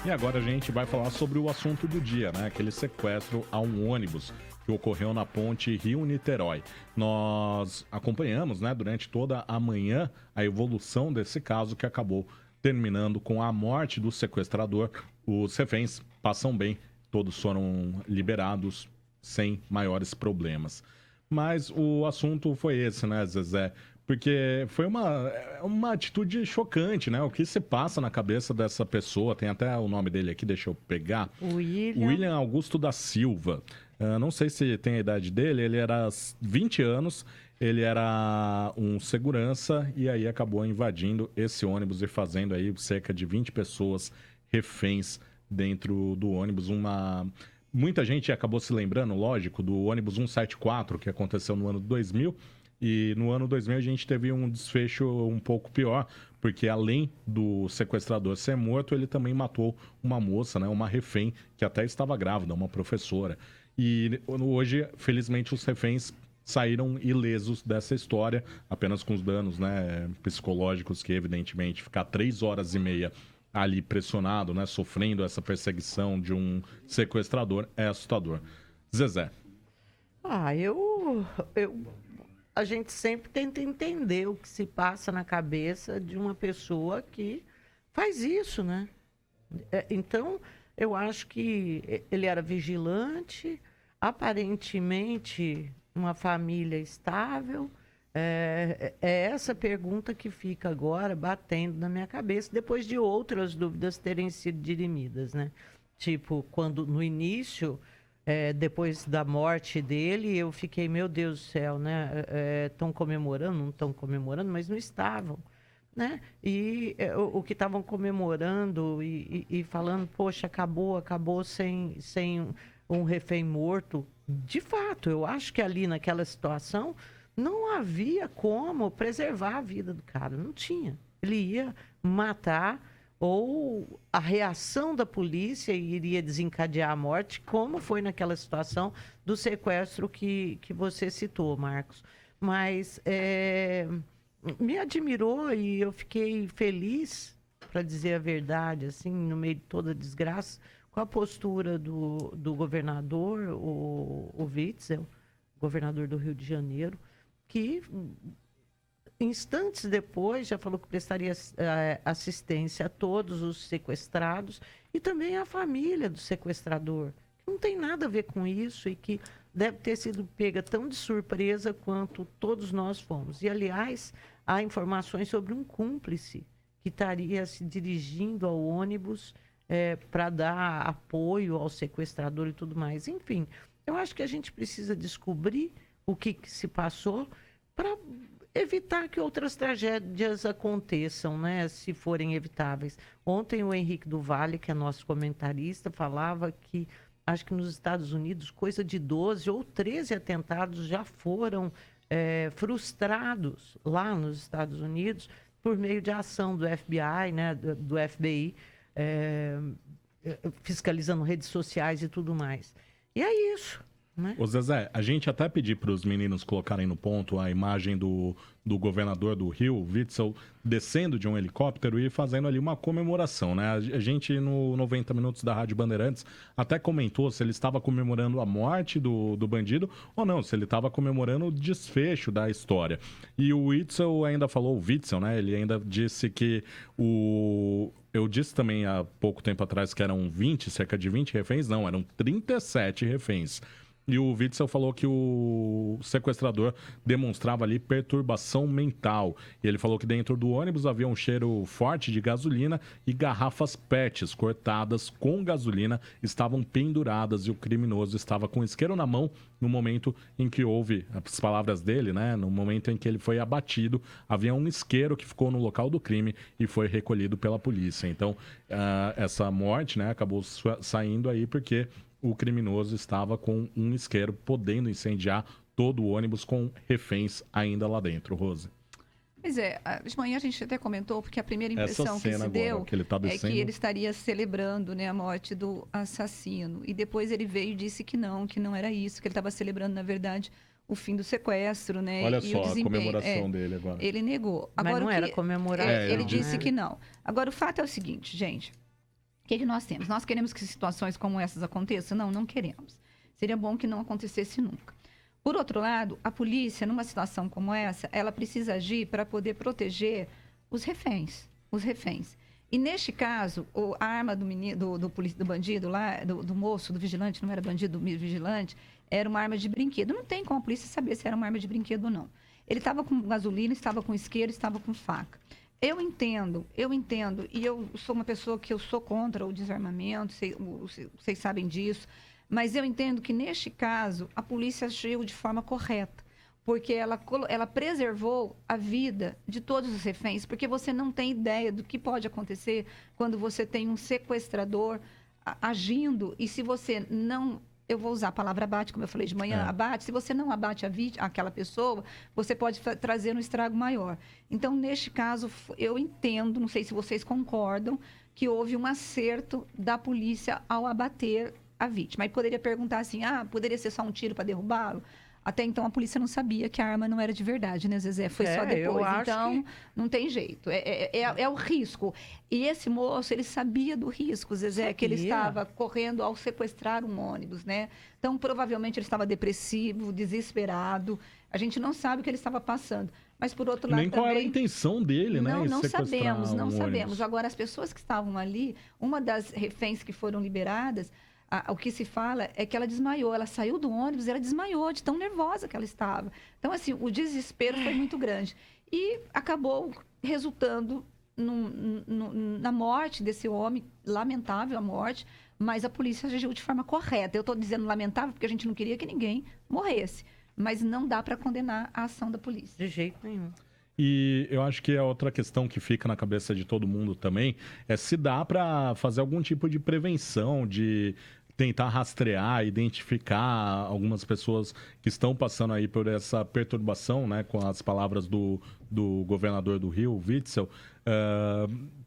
E agora a gente vai falar sobre o assunto do dia, né? Aquele sequestro a um ônibus que ocorreu na ponte Rio-Niterói. Nós acompanhamos, né, durante toda a manhã a evolução desse caso que acabou terminando com a morte do sequestrador. Os reféns passam bem, todos foram liberados sem maiores problemas. Mas o assunto foi esse, né, Zezé? Porque foi uma atitude chocante, né? O que se passa na cabeça dessa pessoa, tem até o nome dele aqui, deixa eu pegar. William Augusto da Silva. Não sei se tem a idade dele, ele era 20 anos, ele era um segurança e aí acabou invadindo esse ônibus e fazendo aí cerca de 20 pessoas reféns dentro do ônibus. Muita gente acabou se lembrando, lógico, do ônibus 174 que aconteceu no ano 2000. E no ano 2000 a gente teve um desfecho um pouco pior, porque além do sequestrador ser morto, ele também matou uma moça, né, uma refém, que até estava grávida, uma professora. E hoje, felizmente, os reféns saíram ilesos dessa história, apenas com os danos, né, psicológicos, que evidentemente ficar 3 horas e meia ali pressionado, né, sofrendo essa perseguição de um sequestrador é assustador. Zezé. A gente sempre tenta entender o que se passa na cabeça de uma pessoa que faz isso, né? Então, eu acho que ele era vigilante, aparentemente uma família estável. É essa pergunta que fica agora batendo na minha cabeça, depois de outras dúvidas terem sido dirimidas, né? Tipo, quando no início... depois da morte dele, eu fiquei, meu Deus do céu, né? Estão comemorando, não estão comemorando, mas não estavam, né? E o que estavam comemorando e falando, poxa, acabou sem um refém morto. De fato, eu acho que ali naquela situação não havia como preservar a vida do cara, não tinha. Ele ia matar, ou a reação da polícia iria desencadear a morte, como foi naquela situação do sequestro que você citou, Marcos. Mas me admirou e eu fiquei feliz, para dizer a verdade, assim, no meio de toda a desgraça, com a postura do governador, o Witzel, governador do Rio de Janeiro, que... instantes depois, já falou que prestaria assistência a todos os sequestrados e também à família do sequestrador. Não tem nada a ver com isso e que deve ter sido pega tão de surpresa quanto todos nós fomos. E, aliás, há informações sobre um cúmplice que estaria se dirigindo ao ônibus para dar apoio ao sequestrador e tudo mais. Enfim, eu acho que a gente precisa descobrir o que se passou para evitar que outras tragédias aconteçam, né, se forem evitáveis. Ontem o Henrique do Vale, que é nosso comentarista, falava que, acho que nos Estados Unidos, coisa de 12 ou 13 atentados já foram frustrados lá nos Estados Unidos por meio de ação do FBI, né, do FBI, fiscalizando redes sociais e tudo mais. E é isso. Né? Ô Zezé, a gente até pediu para os meninos colocarem no ponto a imagem do governador do Rio, Witzel, descendo de um helicóptero e fazendo ali uma comemoração, né? A gente, no 90 Minutos da Rádio Bandeirantes, até comentou se ele estava comemorando a morte do bandido ou não, se ele estava comemorando o desfecho da história. E o Witzel ainda falou, o Witzel, né? Ele ainda disse que eu disse também há pouco tempo atrás que eram cerca de 20 reféns, não, eram 37 reféns. E o Witzel falou que o sequestrador demonstrava ali perturbação mental. E ele falou que dentro do ônibus havia um cheiro forte de gasolina e garrafas PETs cortadas com gasolina estavam penduradas e o criminoso estava com o isqueiro na mão no momento em que houve, as palavras dele, né? No momento em que ele foi abatido, havia um isqueiro que ficou no local do crime e foi recolhido pela polícia. Então, essa morte, né, acabou saindo aí porque o criminoso estava com um isqueiro, podendo incendiar todo o ônibus com reféns ainda lá dentro, Rose. Pois é, de manhã a gente até comentou, porque a primeira impressão que se deu que ele tá é que ele estaria celebrando, né, a morte do assassino. E depois ele veio e disse que não era isso, que ele estava celebrando, na verdade, o fim do sequestro, né? Olha e só o desempenho. a comemoração dele agora. Ele negou. Agora, mas não era comemoração. Ele disse que não. Agora, o fato é o seguinte, gente, que nós temos? Nós queremos que situações como essas aconteçam? Não, não queremos. Seria bom que não acontecesse nunca. Por outro lado, a polícia, numa situação como essa, ela precisa agir para poder proteger os reféns. E neste caso, a arma do bandido lá, do moço, do vigilante, não era bandido, do vigilante, era uma arma de brinquedo. Não tem como a polícia saber se era uma arma de brinquedo ou não. Ele estava com gasolina, estava com isqueiro, estava com faca. Eu entendo, e eu sou uma pessoa que eu sou contra o desarmamento, vocês sabem disso, mas eu entendo que neste caso a polícia agiu de forma correta, porque ela preservou a vida de todos os reféns, porque você não tem ideia do que pode acontecer quando você tem um sequestrador agindo, e se você não... Eu vou usar a palavra abate, como eu falei de manhã, abate. Se você não abate aquela pessoa, você pode trazer um estrago maior. Então, neste caso, eu entendo, não sei se vocês concordam, que houve um acerto da polícia ao abater a vítima. Aí poderia perguntar assim, poderia ser só um tiro para derrubá-lo? Até então, a polícia não sabia que a arma não era de verdade, né, Zezé? Foi só depois. Então, não tem jeito. É o risco. E esse moço, ele sabia do risco, Zezé, que ele estava correndo ao sequestrar um ônibus, né? Então, provavelmente, ele estava depressivo, desesperado. A gente não sabe o que ele estava passando. Mas, por outro lado, nem qual era a intenção dele, né? Não sabemos, não sabemos. Ônibus. Agora, as pessoas que estavam ali, uma das reféns que foram liberadas, o que se fala é que ela desmaiou. Ela saiu do ônibus, ela desmaiou de tão nervosa que ela estava. Então, assim, o desespero foi muito grande. E acabou resultando na morte desse homem, lamentável a morte, mas a polícia agiu de forma correta. Eu estou dizendo lamentável porque a gente não queria que ninguém morresse. Mas não dá para condenar a ação da polícia. De jeito nenhum. E eu acho que a outra questão que fica na cabeça de todo mundo também é se dá para fazer algum tipo de prevenção, de tentar rastrear, identificar algumas pessoas que estão passando aí por essa perturbação, né, com as palavras do governador do Rio, Witzel,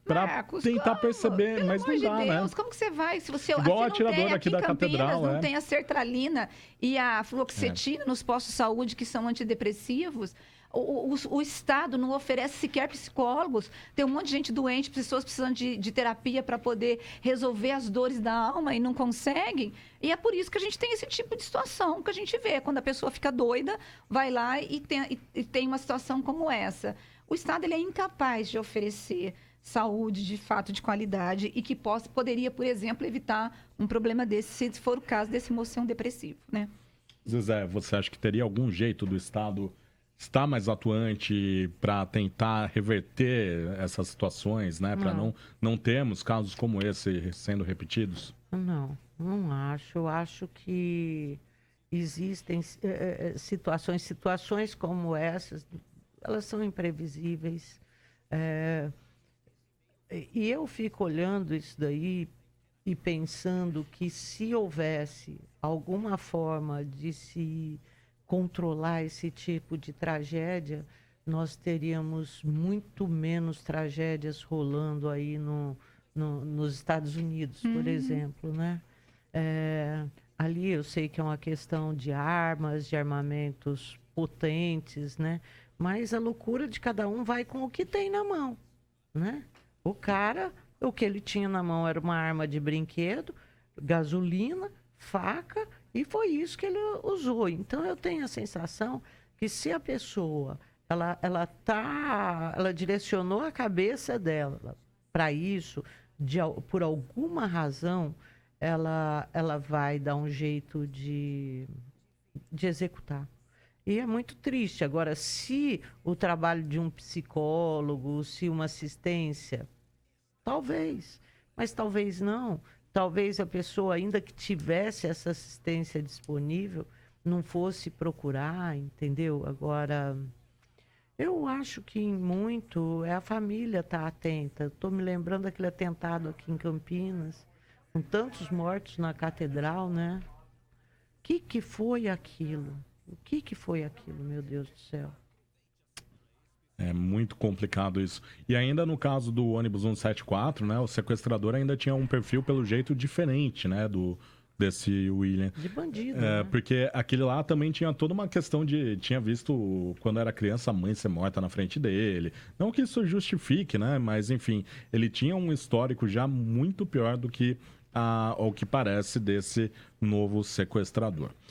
para tentar perceber, pelo mas amor não de dá, Deus, né? Como que você vai? Se você Igual a não atiradora tem aqui da Campinas, Catedral, não tem a sertralina e a fluoxetina nos postos de saúde que são antidepressivos. O Estado não oferece sequer psicólogos. Tem um monte de gente doente, pessoas precisando de terapia para poder resolver as dores da alma e não conseguem. E é por isso que a gente tem esse tipo de situação que a gente vê. Quando a pessoa fica doida, vai lá e tem uma situação como essa. O Estado ele é incapaz de oferecer saúde, de fato, de qualidade e que poderia, por exemplo, evitar um problema desse, se for o caso desse moção depressivo, né? Zezé, você acha que teria algum jeito do Estado estar mais atuante para tentar reverter essas situações, né? Para não termos casos como esse sendo repetidos? Não acho. Eu acho que existem situações como essas, elas são imprevisíveis. E eu fico olhando isso daí e pensando que se houvesse alguma forma de se controlar esse tipo de tragédia, nós teríamos muito menos tragédias rolando aí nos Estados Unidos, por exemplo, né? Ali eu sei que é uma questão de armas, de armamentos potentes, né? Mas a loucura de cada um vai com o que tem na mão, né? O cara, o que ele tinha na mão era uma arma de brinquedo, gasolina, faca, e foi isso que ele usou. Então, eu tenho a sensação que se a pessoa, ela direcionou a cabeça dela para isso, por alguma razão, ela vai dar um jeito de executar. E é muito triste. Agora, se o trabalho de um psicólogo, se uma assistência, talvez, mas talvez não. Talvez a pessoa, ainda que tivesse essa assistência disponível, não fosse procurar, entendeu? Agora, eu acho que muito a família estar atenta. Estou me lembrando daquele atentado aqui em Campinas, com tantos mortos na catedral, né? O que foi aquilo? O que foi aquilo, meu Deus do céu? É muito complicado isso. E ainda no caso do ônibus 174, né, o sequestrador ainda tinha um perfil, pelo jeito, diferente, né, do desse William. De bandido, Porque aquele lá também tinha toda uma questão de... Tinha visto, quando era criança, a mãe ser morta na frente dele. Não que isso justifique, né? Mas, enfim, ele tinha um histórico já muito pior do que ao que parece desse novo sequestrador.